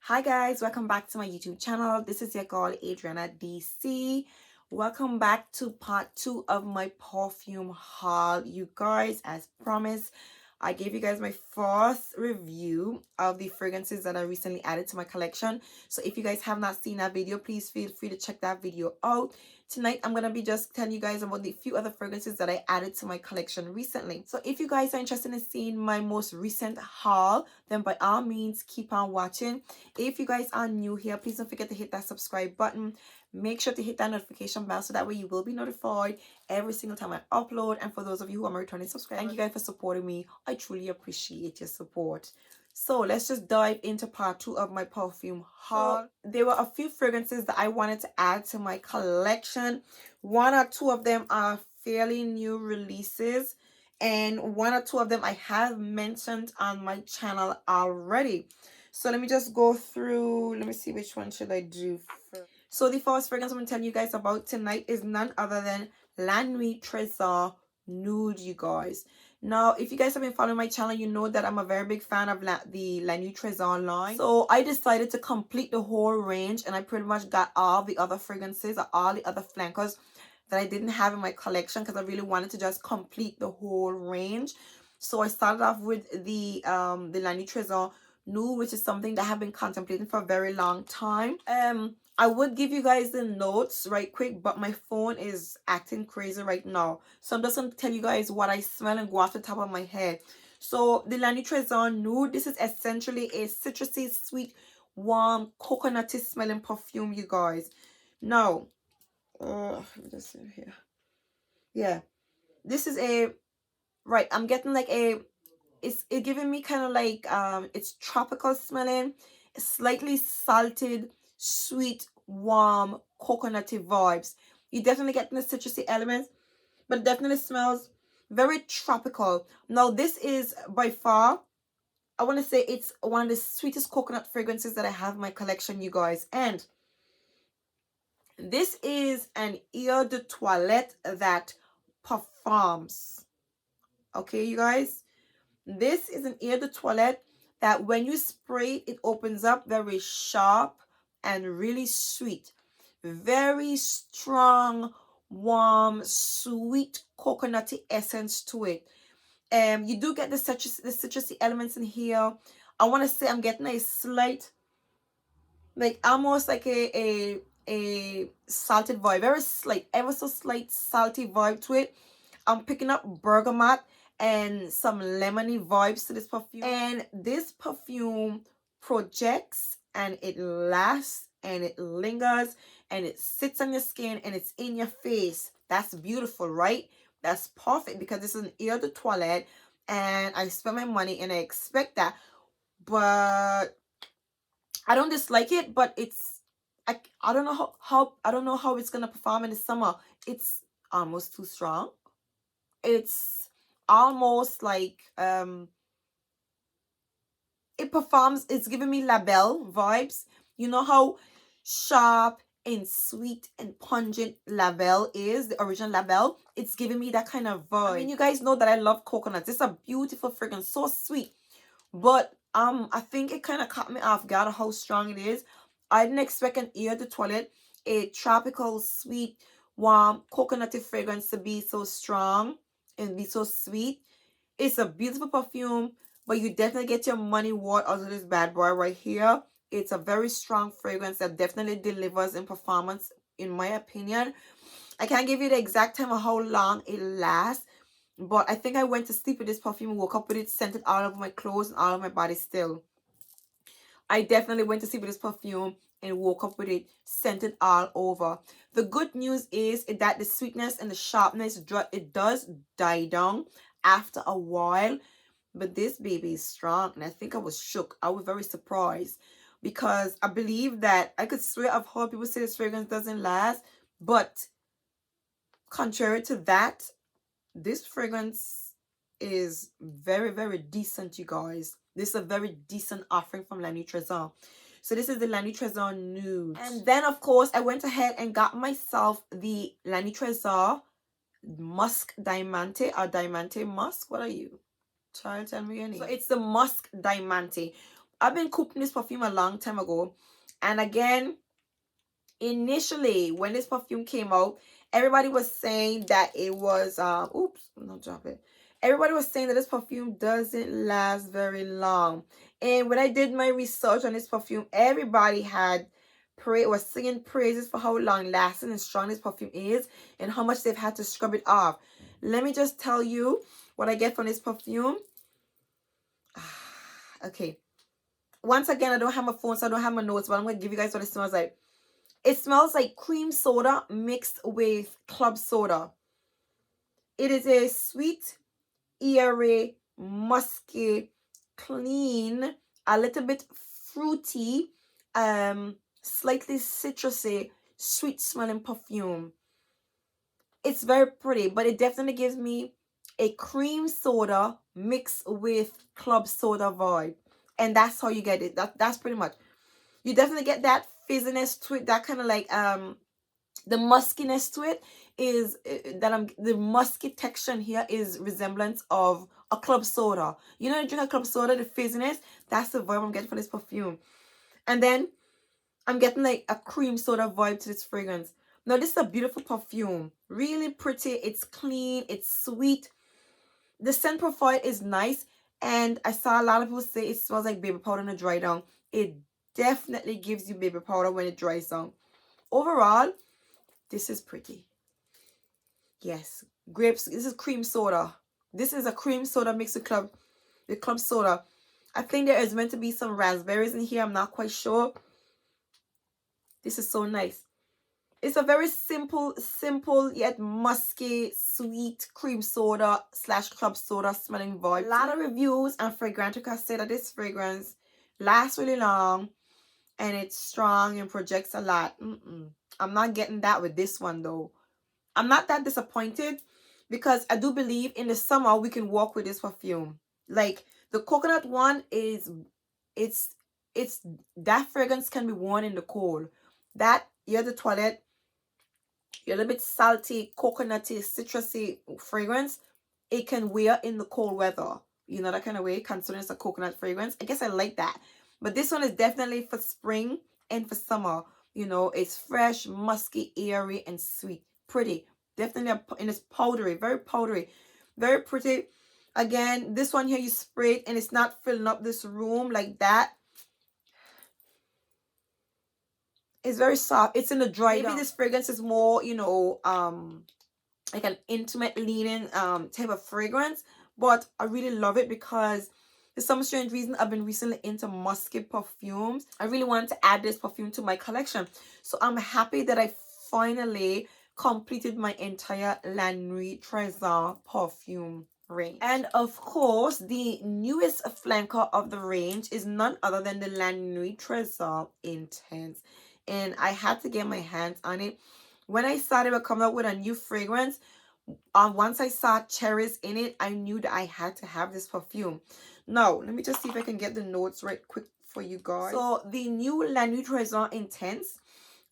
Hi guys, welcome back to my YouTube channel. This is your girl Adriana DC. Welcome back to part 2 of my perfume haul. You guys, as promised, I gave you guys my first review of the fragrances that I recently added to my collection. So if you guys have not seen that video, please feel free to check that video out. Tonight I'm gonna be just telling you guys about the few other fragrances that I added to my collection recently. So if you guys are interested in seeing my most recent haul, then by all means keep on watching. If you guys are new here, please don't forget to hit that subscribe button. Make sure to hit that notification bell so that way you will be notified every single time I upload. And for those of you who are my returning subscribers, thank you guys for supporting me. I truly appreciate your support. So let's just dive into part 2 of my perfume haul. So there were a few fragrances that I wanted to add to my collection. One or two of them are fairly new releases, and one or two of them I have mentioned on my channel already. So let me just go through. Let me see, which one should I do first? So the first fragrance I'm going to tell you guys about tonight is none other than Nuit Trésor Nude, you guys. Now, if you guys have been following my channel, you know that I'm a very big fan of the Nuit Trésor line. So I decided to complete the whole range, and I pretty much got all the other fragrances or all the other flankers that I didn't have in my collection because I really wanted to just complete the whole range. So I started off with the Nuit Trésor Nude, which is something that I have been contemplating for a very long time. I would give you guys the notes right quick, but my phone is acting crazy right now. So I'm just going to tell you guys what I smell and go off the top of my head. So the Nuit Trésor Nude, this is essentially a citrusy, sweet, warm, coconutty smelling perfume, you guys. Now, let me just see here. Yeah, this is a, right, I'm getting like a, it's giving me kind of like, it's tropical smelling, slightly salted, sweet, warm, coconutty vibes. You definitely get the citrusy elements, but definitely smells very tropical. Now, this is by far, I want to say it's one of the sweetest coconut fragrances that I have in my collection, you guys. And this is an eau de toilette that performs. Okay, you guys? This is an eau de toilette that when you spray it, it opens up very sharp and really sweet. Very strong, warm, sweet coconutty essence to it. You do get the citrusy elements in here. I want to say I'm getting a slight, like almost like a salted vibe, very slight, ever so slight salty vibe to it. I'm picking up bergamot and some lemony vibes to this perfume, and this perfume projects and it lasts and it lingers and it sits on your skin and it's in your face. That's beautiful, right? That's perfect because this is an eau de toilette and I spend my money and I expect that, but I don't dislike it, but it's, I don't know how I don't know how it's gonna perform in the summer. It's almost too strong. It's almost like it performs, it's giving me label vibes. You know how sharp and sweet and pungent label is, the original label? It's giving me that kind of vibe. I mean, you guys know that I love coconuts. It's a beautiful fragrance, so sweet. But I think it kind of caught me off guard how strong it is. I didn't expect an eau de toilette, a tropical, sweet, warm, coconutty fragrance to be so strong and be so sweet. It's a beautiful perfume, but you definitely get your money worth out of this bad boy right here. It's a very strong fragrance that definitely delivers in performance, in my opinion. I can't give you the exact time of how long it lasts, but I think I went to sleep with this perfume and woke up with it scented all over my clothes and all over my body still. I definitely went to sleep with this perfume and woke up with it scented all over. The good news is that the sweetness and the sharpness, it does die down after a while. But this baby is strong, and I think I was shook. I was very surprised because I believe that, I could swear I've heard people say this fragrance doesn't last, but contrary to that, this fragrance is very, very decent, you guys. This is a very decent offering from Nuit Trésor. So this is the Nuit Trésor Nude. And then, of course, I went ahead and got myself the Nuit Trésor Musc Diamante, or Diamante Musk. What are you? Child, tell me your name. So it's the Musc Diamante. I've been couping this perfume a long time ago. And again, initially when this perfume came out, everybody was saying that it was oops, don't drop it. Everybody was saying that this perfume doesn't last very long. And when I did my research on this perfume, everybody was singing praises for how long lasting and strong this perfume is and how much they've had to scrub it off. Let me just tell you what I get from this perfume. Okay, once again, I don't have my phone, so I don't have my notes, but I'm gonna give you guys what it smells like. It smells like cream soda mixed with club soda. It is a sweet, airy, musky, clean, a little bit fruity, slightly citrusy, sweet smelling perfume. It's very pretty, but it definitely gives me a cream soda mixed with club soda vibe. And that's how you get it. That's pretty much. You definitely get that fizziness to it, that kind of like the muskiness to it is the musky texture here is resemblance of a club soda. You know, you drink a club soda, the fizziness, that's the vibe I'm getting from this perfume. And then I'm getting like a cream soda vibe to this fragrance. Now this is a beautiful perfume, really pretty. It's clean, it's sweet. The scent profile is nice, and I saw a lot of people say it smells like baby powder when it dry down. It definitely gives you baby powder when it dries down. Overall, this is pretty. Yes, grapes. This is cream soda. This is a cream soda mixed with club soda. I think there is meant to be some raspberries in here. I'm not quite sure. This is so nice. It's a very simple yet musky, sweet cream soda / club soda smelling vibe. A lot of reviews and Fragrantica say that this fragrance lasts really long and it's strong and projects a lot. I'm not getting that with this one though. I'm not that disappointed because I do believe in the summer we can walk with this perfume. Like the coconut one it's that fragrance can be worn in the cold. That you're at the toilet, you're a little bit salty, coconutty, citrusy fragrance. It can wear in the cold weather. You know, that kind of way, considering it's a coconut fragrance. I guess I like that. But this one is definitely for spring and for summer. You know, it's fresh, musky, airy, and sweet. Pretty. Definitely, and it's powdery. Very powdery. Very pretty. Again, this one here, you spray it and it's not filling up this room like that. It's very soft. It's in the dry down. Maybe this fragrance is more, you know, like an intimate leaning type of fragrance, but I really love it because for some strange reason I've been recently into musky perfumes. I really wanted to add this perfume to my collection, so I'm happy that I finally completed my entire La Nuit Trésor perfume range. And of course, the newest flanker of the range is none other than the La Nuit Trésor Intense, and I had to get my hands on it. When I saw they were coming up with a new fragrance, once I saw cherries in it, I knew that I had to have this perfume. Now, let me just see if I can get the notes right quick for you guys. So, the new La Nuit Trésor Intense.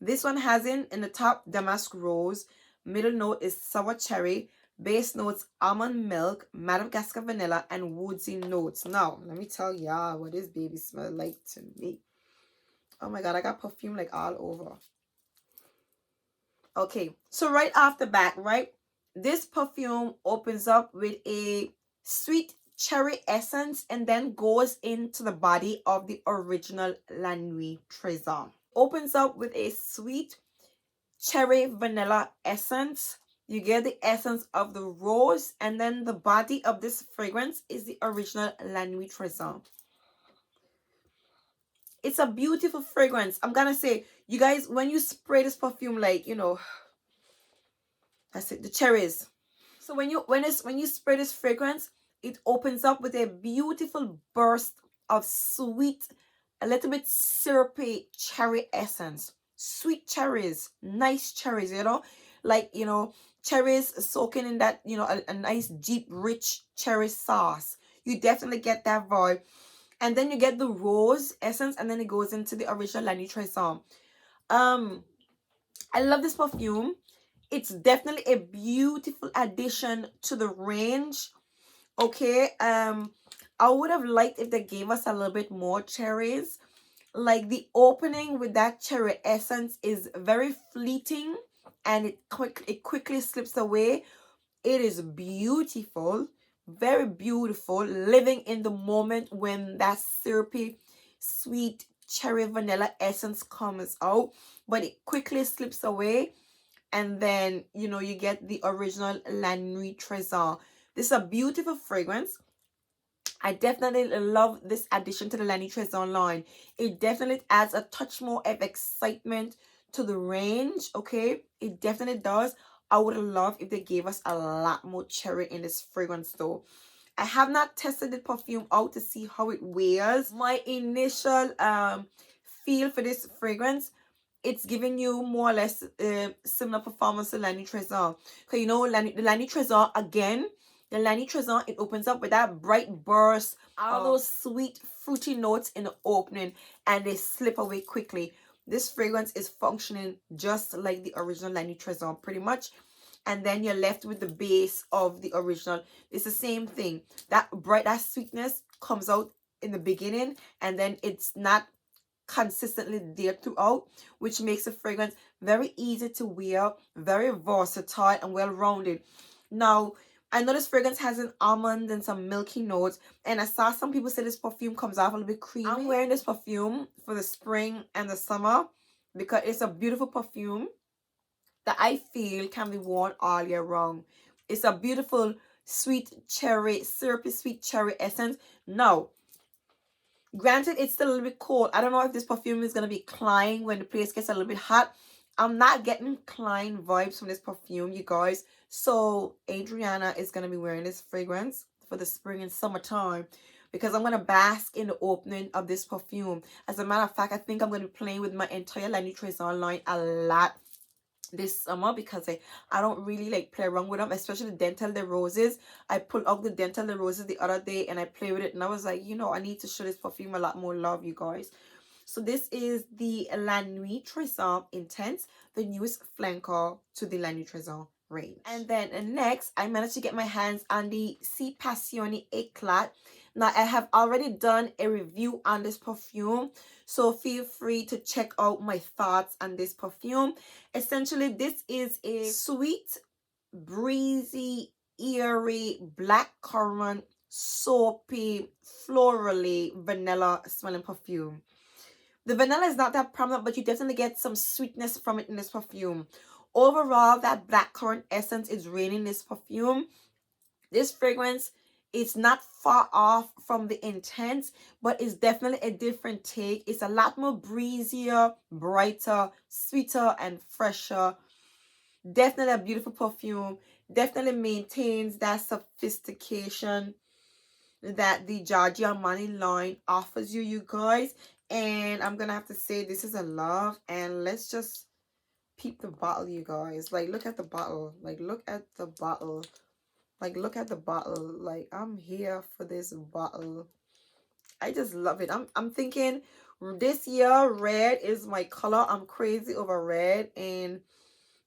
This one has in the top damask rose, middle note is sour cherry, base notes almond milk, Madagascar vanilla, and woodsy notes. Now, let me tell y'all what this baby smells like to me. Oh my god, I got perfume like all over. Okay, so right off the bat, right, this perfume opens up with a sweet cherry essence and then goes into the body of the original La Nuit Trésor. Opens up with a sweet cherry vanilla essence. You get the essence of the rose, and then the body of this fragrance is the original La Nuit Trésor. It's a beautiful fragrance. I'm gonna say, you guys, when you spray this perfume, like, you know, that's it, the cherries. So when you spray this fragrance, it opens up with a beautiful burst of sweet, a little bit syrupy cherry essence. Sweet cherries, nice cherries, you know, like, you know, cherries soaking in that, you know, a nice deep rich cherry sauce. You definitely get that vibe. And then you get the rose essence, and then it goes into the original La Nuit Trésor. I love this perfume. It's definitely a beautiful addition to the range. Okay, I would have liked if they gave us a little bit more cherries. Like the opening with that cherry essence is very fleeting, and it quickly slips away. It is beautiful, very beautiful, living in the moment when that syrupy, sweet cherry vanilla essence comes out, but it quickly slips away. And then, you know, you get the original Nuit Trésor. This is a beautiful fragrance. I definitely love this addition to the Nuit Trésor line. It definitely adds a touch more of excitement to the range, okay? It definitely does. I would love if they gave us a lot more cherry in this fragrance though. I have not tested the perfume out to see how it wears. My initial feel for this fragrance, it's giving you more or less similar performance to Nuit Trésor. Because you know, the Nuit Trésor, again, the Nuit Trésor, it opens up with that bright burst, all those sweet, fruity notes in the opening, and they slip away quickly. This fragrance is functioning just like the original Nuit Trésor, pretty much. And then you're left with the base of the original. It's the same thing. That sweetness comes out in the beginning, and then it's not consistently there throughout, which makes the fragrance very easy to wear, very versatile and well-rounded. Now, I know this fragrance has an almond and some milky notes, and I saw some people say this perfume comes off a little bit creamy. I'm wearing this perfume for the spring and the summer because it's a beautiful perfume that I feel can be worn all year round. It's a beautiful sweet cherry, syrupy sweet cherry essence. Now, granted, it's still a little bit cold. I don't know if this perfume is going to be Klein when the place gets a little bit hot. I'm not getting Klein vibes from this perfume, you guys. So, Adriana is going to be wearing this fragrance for the spring and summertime because I'm going to bask in the opening of this perfume. As a matter of fact, I think I'm going to be playing with my entire Nuit Trésor line a lot this summer because I don't really like play around with them, especially the Dental de Roses. I pulled out the Dental de Roses the other day and I played with it, and I was like, you know, I need to show this perfume a lot more love, you guys. So this is the La Nuit Trésor Intense, the newest flanker to the La Nuit Trésor range. And then next, I managed to get my hands on the Passione Éclat. Now, I have already done a review on this perfume, so feel free to check out my thoughts on this perfume. Essentially, this is a sweet, breezy, eerie, blackcurrant, soapy, florally, vanilla smelling perfume. The vanilla is not that prominent, but you definitely get some sweetness from it in this perfume. Overall, that blackcurrant essence is reigning in this perfume. This fragrance is not far off from the Intense, but it's definitely a different take. It's a lot more breezier, brighter, sweeter, and fresher. Definitely a beautiful perfume. Definitely maintains that sophistication that the Giorgio Armani line offers you, you guys. And I'm gonna have to say this is a love. And let's just peep the bottle, you guys. Like, look at the bottle. Like, look at the bottle. Like, look at the bottle. Like, I'm here for this bottle. I just love it. I'm thinking this year red is my color. I'm crazy over red, and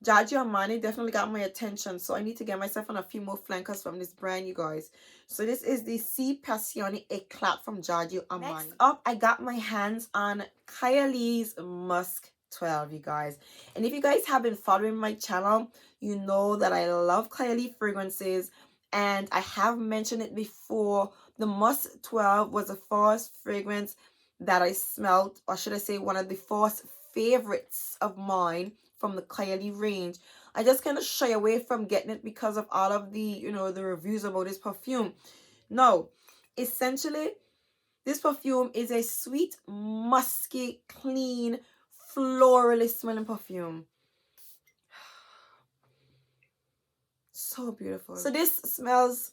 Giorgio Armani definitely got my attention, so I need to get myself on a few more flankers from this brand, you guys. So this is the Passione Éclat from Giorgio Armani. Next up, I got my hands on Kayali's Musk 12, you guys. And if you guys have been following my channel, you know that I love Kayali fragrances, and I have mentioned it before. The Musk 12 was the first fragrance that I smelled, or should I say one of the first favorites of mine from the Kayali range. I just kind of shy away from getting it because of all of the, you know, the reviews about this perfume. No, essentially, this perfume is a sweet, musky, clean, florally smelling perfume. So beautiful. So this smells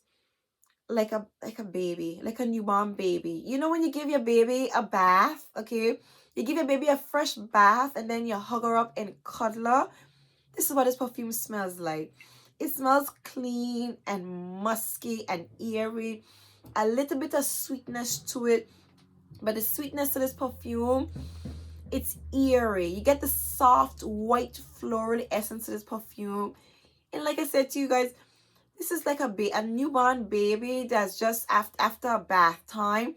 like a baby, like a newborn baby. You know when you give your baby a bath, okay? You give your baby a fresh bath and then you hug her up and cuddle her. This is what this perfume smells like. It smells clean and musky and eerie. A little bit of sweetness to it. But the sweetness to this perfume, it's eerie. You get the soft, white, floral essence to this perfume. And like I said to you guys, This is like a newborn baby that's just after a bath time,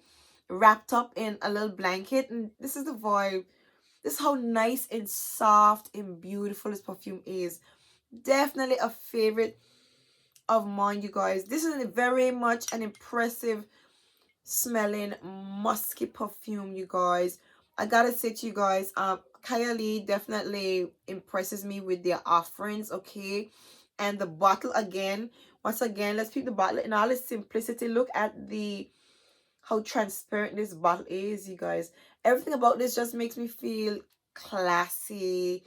wrapped up in a little blanket, and this is the vibe. This is how nice and soft and beautiful this perfume is. Definitely a favorite of mine, you guys. This is very much an impressive smelling musky perfume, you guys. I gotta say to you guys, Kayali definitely impresses me with their offerings, okay? And the bottle again, once again, let's pick the bottle in all its simplicity. Look at the how transparent this bottle is, you guys. Everything about this just makes me feel classy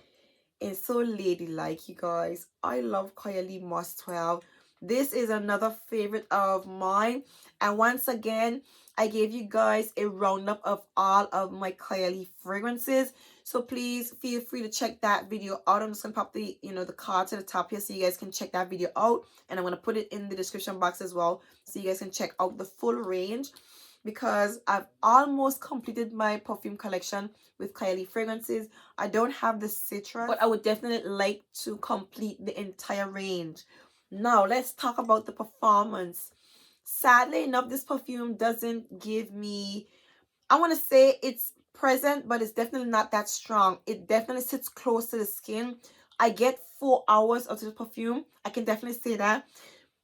and so ladylike, you guys. I love Kayali Musk 12. This is another favorite of mine. And once again, I gave you guys a roundup of all of my Kayali fragrances. So please feel free to check that video out. I'm just gonna pop the the card to the top here so you guys can check that video out. And I'm gonna put it in the description box as well so you guys can check out the full range, because I've almost completed my perfume collection with Kayali fragrances. I don't have the citrus, but I would definitely like to complete the entire range. Now, let's talk about the performance. Sadly enough, this perfume doesn't give me, I want to say it's present, but it's definitely not that strong. It definitely sits close to the skin. I get 4 hours of this perfume. I can definitely say that.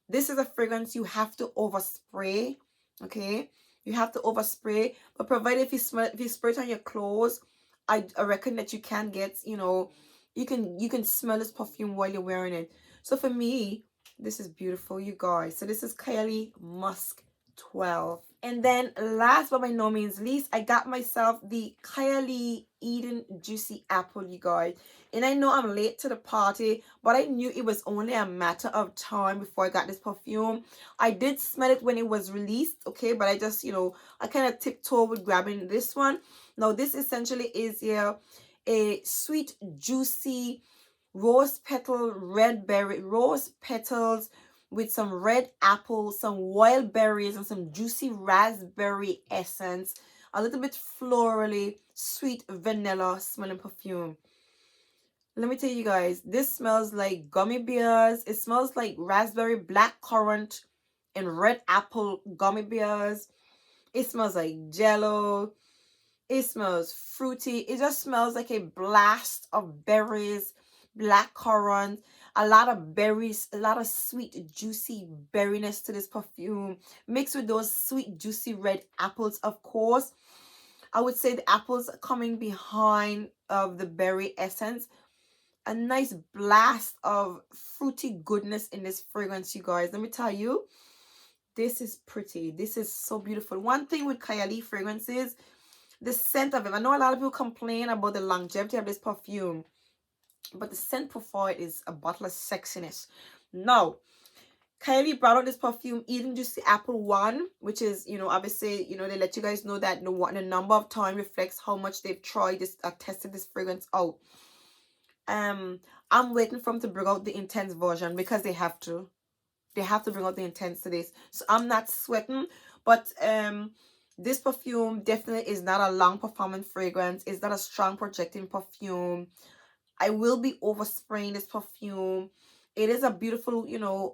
This is a fragrance you have to overspray, okay? You have to overspray, but provided if you spray it on your clothes, I reckon that you can get, you can smell this perfume while you're wearing it. So for me, this is beautiful, you guys. So this is Kayali Musk 12. And then last but by no means least, I got myself the Kayali Eden Juicy Apple, you guys. And I know I'm late to the party, but I knew it was only a matter of time before I got this perfume. I did smell it when it was released, okay, but I just, I kind of tiptoe with grabbing this one. Now, this essentially is here a sweet, juicy rose petal, red berry, rose petals with some red apple, some wild berries, and some juicy raspberry essence. A little bit florally, sweet vanilla smelling perfume. Let me tell you guys, this smells like gummy bears. It smells like raspberry, black currant, and red apple gummy bears. It smells like jello. It smells fruity. It just smells like a blast of berries, black currant, a lot of berries, a lot of sweet, juicy berryness to this perfume, mixed with those sweet, juicy red apples, of course. I would say the apples coming behind of the berry essence. A nice blast of fruity goodness in this fragrance, you guys. Let me tell you, this is pretty. This is so beautiful. One thing with Kayali fragrances, the scent of it. I know a lot of people complain about the longevity of this perfume, but the scent profile is a bottle of sexiness. Now, Kayali brought out this perfume, Eden Juicy Apple 1, which is, obviously, they let you guys know that the number of time reflects how much they've tried this, tested this fragrance out. I'm waiting for them to bring out the intense version because they have to. They have to bring out the intense to this. So I'm not sweating, but this perfume definitely is not a long performance fragrance. It's not a strong projecting perfume. I will be overspraying this perfume. It is a beautiful,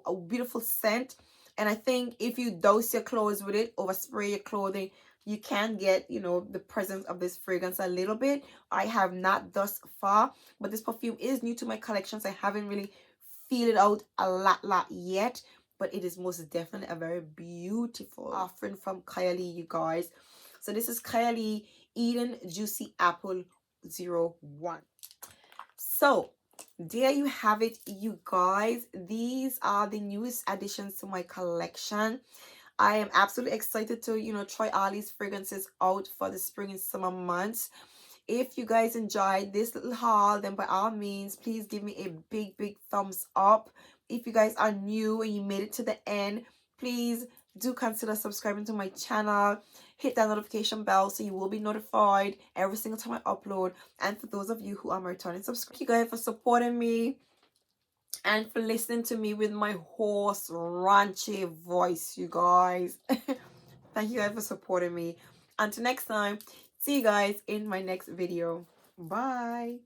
a beautiful scent. And I think if you douse your clothes with it, overspray your clothing, you can get, the presence of this fragrance a little bit. I have not thus far, but this perfume is new to my collection, so I haven't really feel it out a lot yet. But it is most definitely a very beautiful offering from Kayali, you guys. So this is Kayali Eden Juicy Apple 01. So there you have it, you guys. These are the newest additions to my collection. I am absolutely excited to, try all these fragrances out for the spring and summer months. If you guys enjoyed this little haul, then by all means, please give me a big thumbs up. If you guys are new and you made it to the end, please do consider subscribing to my channel. Hit that notification bell so you will be notified every single time I upload. And for those of you who are my returning subscribers, thank you guys for supporting me and for listening to me with my hoarse, raunchy voice, you guys. Thank you guys for supporting me. Until next time, see you guys in my next video. Bye.